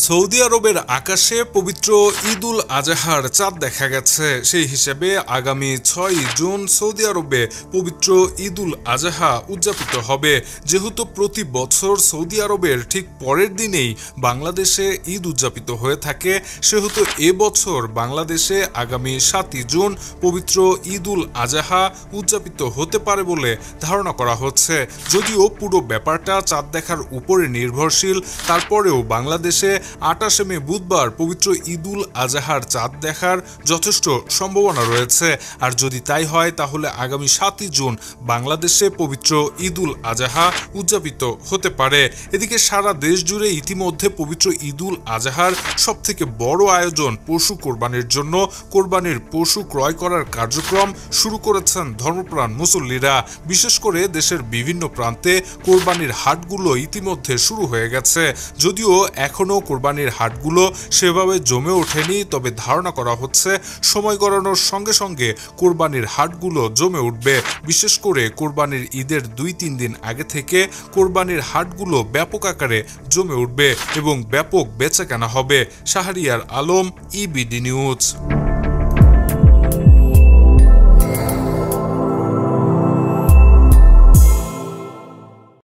Saudi আরবের আকাশে পবিত্র ঈদ উল আজহার চাঁদ দেখা গেছে। সেই হিসেবে আগামী 6 জুন সৌদি আরবে পবিত্র ঈদ উল আজহা উদযাপিত হবে। যেহেতু প্রতি বছর সৌদি আরবের ঠিক পরের দিনেই বাংলাদেশে ঈদ উদযাপিত হয়ে থাকে, সেহেতু এবছর বাংলাদেশে আগামী 7 জুন পবিত্র ঈদ উল আজহা উদযাপিত হতে পারে বলে ধারণা করা হচ্ছে। যদিও পুরো ব্যাপারটা চাঁদ দেখার উপরে নির্ভরশীল, তারপরেও বাংলাদেশে 28 মে বুধবার পবিত্র ঈদ উল আজহার চাঁদ দেখার যথেষ্ট সম্ভাবনা রয়েছে। আর যদি তাই হয় তাহলে আগামী 7 জুন বাংলাদেশে পবিত্র ঈদ উল আজহা উদযাপিত হতে পারে। এদিকে সারা দেশ জুড়ে ইতিমধ্যে পবিত্র ঈদ উল আজহার সবথেকে বড় আয়োজন পশু কোরবানির জন্য কোরবানির পশু ক্রয় করার কার্যক্রম শুরু করেছেন ধর্মপ্রাণ মুসল্লিরা। বিশেষ করে দেশের বিভিন্ন প্রান্তে কোরবানির হাটগুলো ইতিমধ্যে শুরু হয়ে গেছে। যদিও এখনো কোরবানির হাটগুলো সেভাবে জমে ওঠেনি, তবে ধারণা করা হচ্ছে সময় গড়ানোর সঙ্গে সঙ্গে কোরবানির হাটগুলো জমে উঠবে। বিশেষ করে কোরবানির ঈদের 2-3 দিন আগে থেকে কোরবানির হাটগুলো ব্যাপক আকারে জমে উঠবে এবং ব্যাপক বেচাকেনা হবে। Shahriar Alam, EBD news.